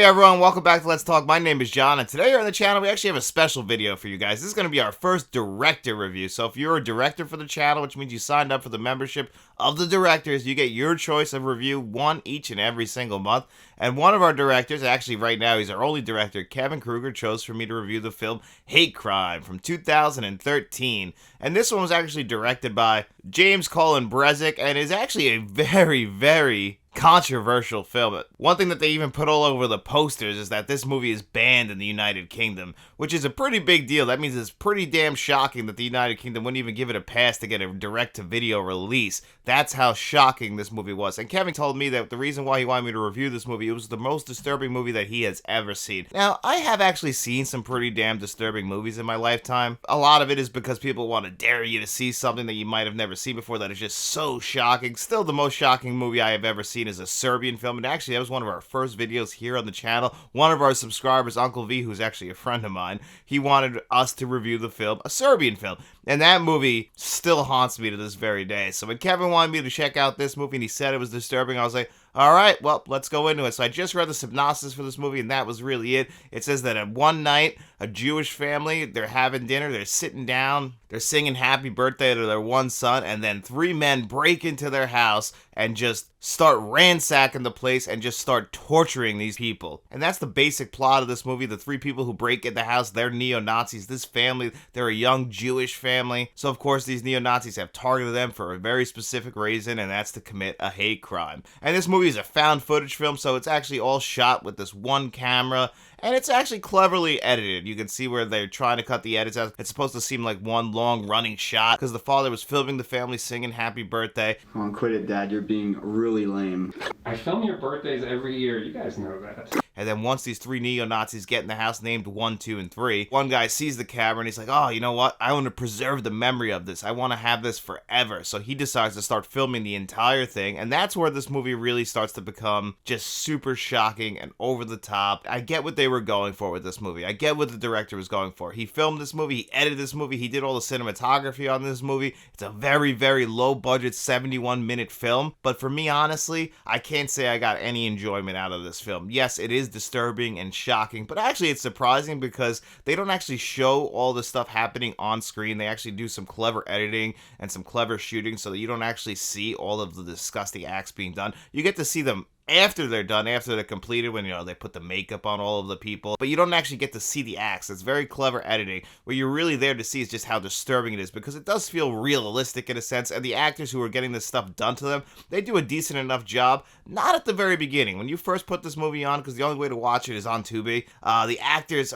Hey everyone, welcome back to Let's Talk. My name is John, and today here on the channel, we actually have a special video for you guys. This is going to be our first director review. So if you're a director for the channel, which means you signed up for the membership of the directors, you get your choice of review, one each and every single month. And one of our directors, actually right now he's our only director, Kevin Kruger, chose for me to review the film Hate Crime from 2013. And this one was actually directed by James Colin Brezick, and is actually a very controversial film. One thing that they even put all over the posters is that this movie is banned in the United Kingdom, which is a pretty big deal. That means it's pretty damn shocking that the United Kingdom wouldn't even give it a pass to get a direct-to-video release. That's how shocking this movie was. And Kevin told me that the reason why he wanted me to review this movie, it was the most disturbing movie that he has ever seen. Now, I have actually seen some pretty damn disturbing movies in my lifetime. A lot of it is because people want to dare you to see something that you might have never seen before that is just so shocking. Still, the most shocking movie I have ever seen is a Serbian film, and actually that was one of our first videos here on the channel. One of our subscribers, Uncle V, who's actually a friend of mine, he wanted us to review the film, a Serbian film, and that movie still haunts me to this very day. So when Kevin wanted me to check out this movie and he said it was disturbing, I was like, alright, well, let's go into it. So I just read the synopsis for this movie, and that was really it. It says that at one night, a Jewish family, they're having dinner, they're sitting down, they're singing happy birthday to their one son, and then three men break into their house and just start ransacking the place and just start torturing these people. And that's the basic plot of this movie. The three people who break in the house, they're neo-Nazis. This family, they're a young Jewish family. So of course these neo-Nazis have targeted them for a very specific reason, and that's to commit a hate crime. And this movie is a found footage film, so it's actually all shot with this one camera, and it's actually cleverly edited. You can see where they're trying to cut the edits out. It's supposed to seem like one long running shot because the father was filming the family singing happy birthday. Come on, quit it, Dad. You're being really lame. I film your birthdays every year. You guys know that. And then once these three neo-Nazis get in the house named 1, 2, and 3, one guy sees the camera and he's like, oh, you know what? I want to preserve the memory of this. I want to have this forever. So he decides to start filming the entire thing. And that's where this movie really starts to become just super shocking and over the top. I get what they were going for with this movie. I get what the director was going for. He filmed this movie. He edited this movie. He did all the cinematography on this movie. It's a very low budget 71-minute film. But for me, honestly, I can't say I got any enjoyment out of this film. Yes, it is disturbing and shocking, but actually it's surprising because they don't actually show all the stuff happening on screen. They actually do some clever editing and some clever shooting so that you don't actually see all of the disgusting acts being done. You get to see them after they're done, after they're completed, when, you know, they put the makeup on all of the people, but you don't actually get to see the acts. It's very clever editing. What you're really there to see is just how disturbing it is, because it does feel realistic in a sense, and the actors who are getting this stuff done to them, they do a decent enough job. Not at the very beginning. When you first put this movie on, because the only way to watch it is on Tubi, the actors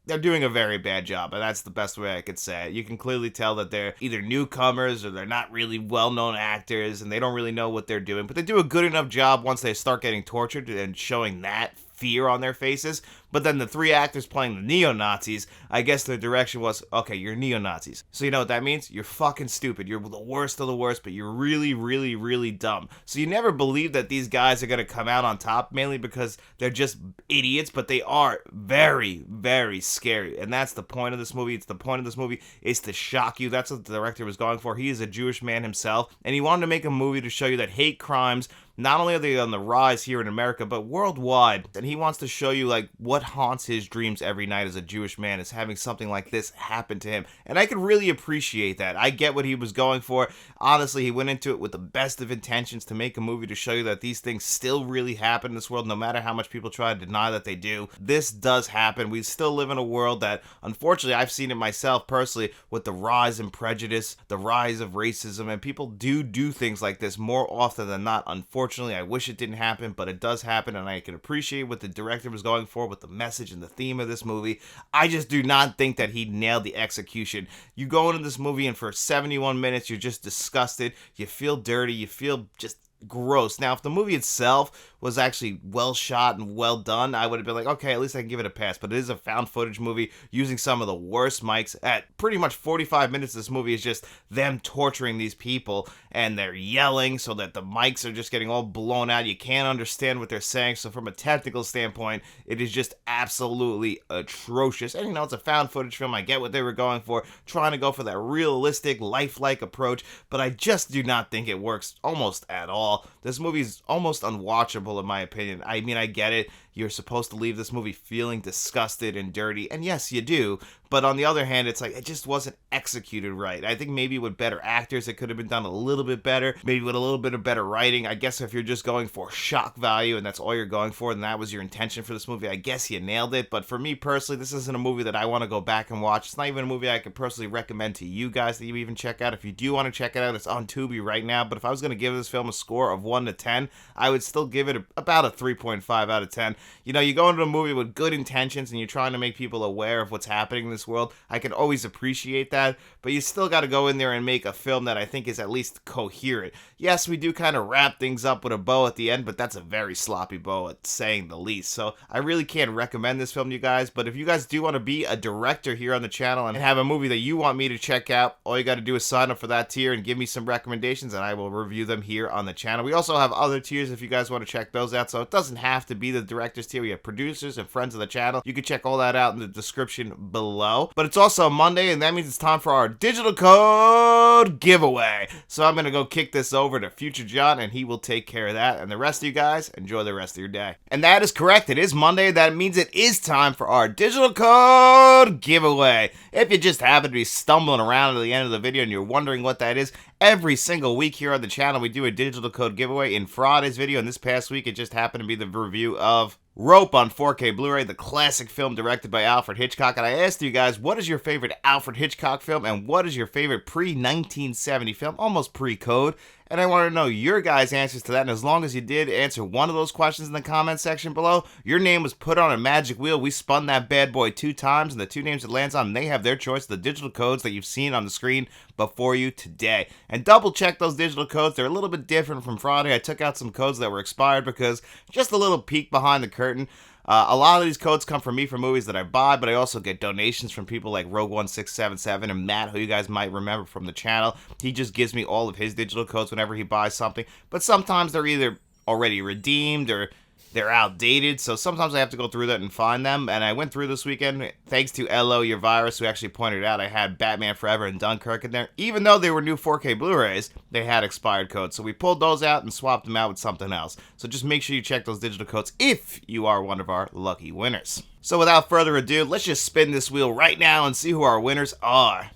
they're doing a very bad job, and that's the best way I could say it. You can clearly tell that they're either newcomers or they're not really well-known actors, and they don't really know what they're doing, but they do a good enough job once they start getting tortured and showing that fear on their faces. But then the three actors playing the neo-Nazis, I guess their direction was, okay, you're neo-Nazis. So you know what that means? You're fucking stupid. You're the worst of the worst, but you're really dumb. So you never believe that these guys are going to come out on top, mainly because they're just idiots, but they are very scary. And that's the point of this movie. The point of this movie is to shock you. That's what the director was going for. He is a Jewish man himself, and he wanted to make a movie to show you that hate crimes, not only are they on the rise here in America, but worldwide. And he wants to show you, like, what haunts his dreams every night as a Jewish man is having something like this happen to him. And I could really appreciate that. I get what he was going for. Honestly, he went into it with the best of intentions to make a movie to show you that these things still really happen in this world, no matter how much people try to deny that they do. This does happen. We still live in a world that, unfortunately, I've seen it myself personally, with the rise in prejudice, the rise of racism, and people do things like this more often than not. Unfortunately, I wish it didn't happen, but it does happen, and I can appreciate what the director was going for with the message and the theme of this movie. I just do not think that he nailed the execution. You go into this movie, and for 71 minutes, you're just disgusted. You feel dirty. You feel just gross. Now, if the movie itself was actually well shot and well done, I would have been like, okay, at least I can give it a pass. But it is a found footage movie using some of the worst mics. At pretty much 45 minutes, this movie is just them torturing these people, and they're yelling so that the mics are just getting all blown out. You can't understand what they're saying. So from a technical standpoint, it is just absolutely atrocious. And, you know, it's a found footage film. I get what they were going for, trying to go for that realistic, lifelike approach, but I just do not think it works almost at all. This movie's almost unwatchable in my opinion. I mean, I get it. you're supposed to leave this movie feeling disgusted and dirty, and yes, you do. But on the other hand, it's like, it just wasn't executed right. I think maybe with better actors, it could have been done a little bit better. Maybe with a little bit of better writing. I guess if you're just going for shock value and that's all you're going for, then that was your intention for this movie, I guess you nailed it. But for me personally, this isn't a movie that I want to go back and watch. It's not even a movie I could personally recommend to you guys that you even check out. If you do want to check it out, it's on Tubi right now. But if I was going to give this film a score of 1 to 10, I would still give it about a 3.5 out of 10. You know, you go into a movie with good intentions and you're trying to make people aware of what's happening in this world. I can always appreciate that, but you still got to go in there and make a film that I think is at least coherent. Yes, we do kind of wrap things up with a bow at the end, but that's a very sloppy bow at saying the least. So I really can't recommend this film to you guys, but if you guys do want to be a director here on the channel and have a movie that you want me to check out, all you got to do is sign up for that tier and give me some recommendations, and I will review them here on the channel. We also have other tiers if you guys want to check those out, so it doesn't have to be the director's tier. We have producers and friends of the channel. You can check all that out in the description below. But it's also Monday, and that means it's time for our digital code giveaway. So I'm going to go kick this over to Future John, and he will take care of that. And the rest of you guys, enjoy the rest of your day. And that is correct. It is Monday. That means it is time for our digital code giveaway. If you just happen to be stumbling around at the end of the video and you're wondering what that is, every single week here on the channel, we do a digital code giveaway. In Friday's video, and this past week, it just happened to be the review of Rope on 4K Blu-ray, the classic film directed by Alfred Hitchcock. And I asked you guys, what is your favorite Alfred Hitchcock film, and what is your favorite pre-1970 film, almost pre-code? And I want to know your guys' answers to that. And as long as you did answer one of those questions in the comment section below, your name was put on a magic wheel. We spun that bad boy 2 times, and the 2 names it lands on, they have their choice, the digital codes that you've seen on the screen before you today. And double check those digital codes. They're a little bit different from Friday. I took out some codes that were expired because just a little peek behind the curtain. A lot of these codes come from me for movies that I buy, but I also get donations from people like Rogue1677 and Matt, who you guys might remember from the channel. He just gives me all of his digital codes whenever he buys something, but sometimes they're either already redeemed or they're outdated, so sometimes I have to go through that and find them. And I went through this weekend, thanks to LO Your Virus, who actually pointed out I had Batman Forever and Dunkirk in there. Even though they were new 4K Blu-rays, they had expired codes. So we pulled those out and swapped them out with something else. So just make sure you check those digital codes if you are one of our lucky winners. So without further ado, let's just spin this wheel right now and see who our winners are.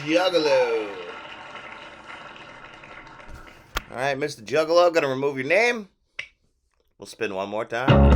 Juggalo. Alright, Mr. Juggalo, gonna remove your name. We'll spin one more time.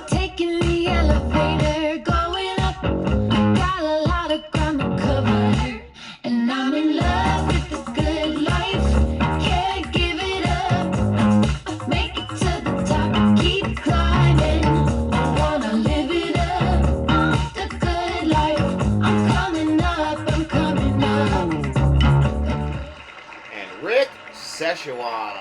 Taking the elevator, going up. Got a lot of ground to cover, and I'm in love with the good life. Can't give it up. Make it to the top, keep climbing. I wanna live it up. The good life. I'm coming up, I'm coming up. And Rick Szechuan.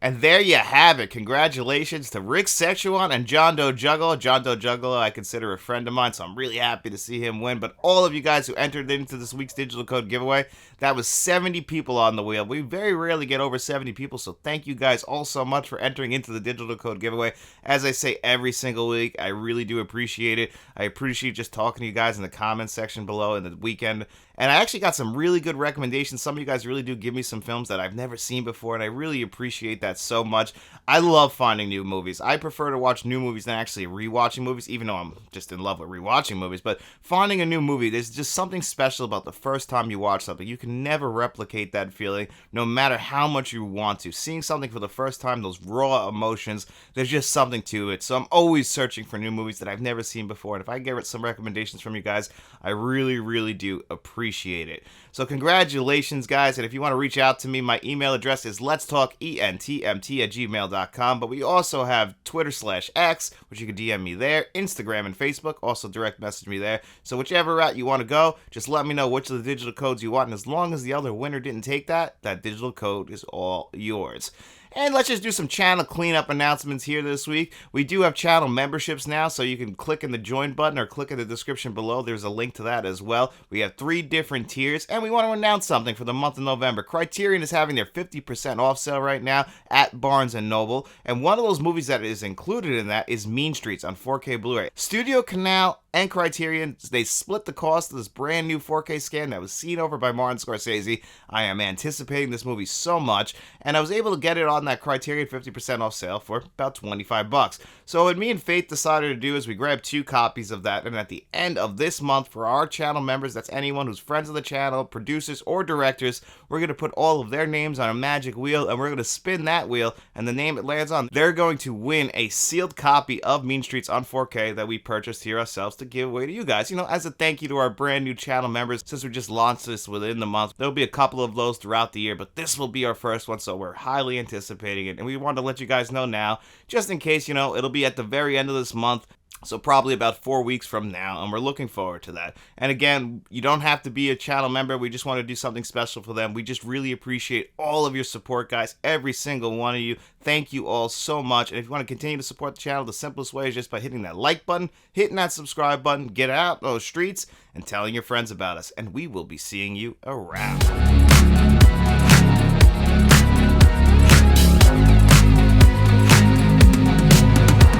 And there you have it. Congratulations to Rick Szechuan and John Doe Juggalo. John Doe Juggalo I consider a friend of mine, so I'm really happy to see him win. But all of you guys who entered into this week's digital code giveaway, that was 70 people on the wheel. We very rarely get over 70 people, so thank you guys all so much for entering into the digital code giveaway. As I say every single week, I really do appreciate it. I appreciate just talking to you guys in the comments section below in the weekend. And I actually got some really good recommendations. Some of you guys really do give me some films that I've never seen before, and I really appreciate that so much. I love finding new movies. I prefer to watch new movies than actually rewatching movies, even though I'm just in love with rewatching movies. But finding a new movie, there's just something special about the first time you watch something. You can never replicate that feeling, no matter how much you want to. Seeing something for the first time, those raw emotions, there's just something to it. So I'm always searching for new movies that I've never seen before. And if I get some recommendations from you guys, I really, really do appreciate it. So congratulations, guys. And if you want to reach out to me, my email address is letstalkentmt@gmail.com. But we also have Twitter/X, which you can DM me there, Instagram and Facebook, also direct message me there. So whichever route you want to go, just let me know which of the digital codes you want. And as long as the other winner didn't take that, that digital code is all yours. And let's just do some channel cleanup announcements here this week. We do have channel memberships now, so you can click in the join button or click in the description below. There's a link to that as well. We have 3 different tiers, and we want to announce something for the month of November. Criterion is having their 50% off sale right now at Barnes & Noble, and one of those movies that is included in that is Mean Streets on 4K Blu-ray. Studio Canal and Criterion, they split the cost of this brand new 4K scan that was seen over by Martin Scorsese. I am anticipating this movie so much, and I was able to get it on that Criterion 50% off sale for about $25. So what me and Faith decided to do is we grabbed 2 copies of that, and at the end of this month, for our channel members, that's anyone who's friends of the channel, producers, or directors, we're going to put all of their names on a magic wheel, and we're going to spin that wheel, and the name it lands on, they're going to win a sealed copy of Mean Streets on 4K that we purchased here ourselves to give away to you guys, as a thank you to our brand new channel members. Since we just launched this within the month, there'll be a couple of those throughout the year, but this will be our first one, so we're highly anticipating it, and we wanted to let you guys know now, just in case, it'll be at the very end of this month. So probably about 4 weeks from now, and we're looking forward to that. And again, you don't have to be a channel member. We just want to do something special for them. We just really appreciate all of your support, guys. Every single one of you. Thank you all so much. And if you want to continue to support the channel, the simplest way is just by hitting that like button, hitting that subscribe button, get out those streets, and telling your friends about us. And we will be seeing you around.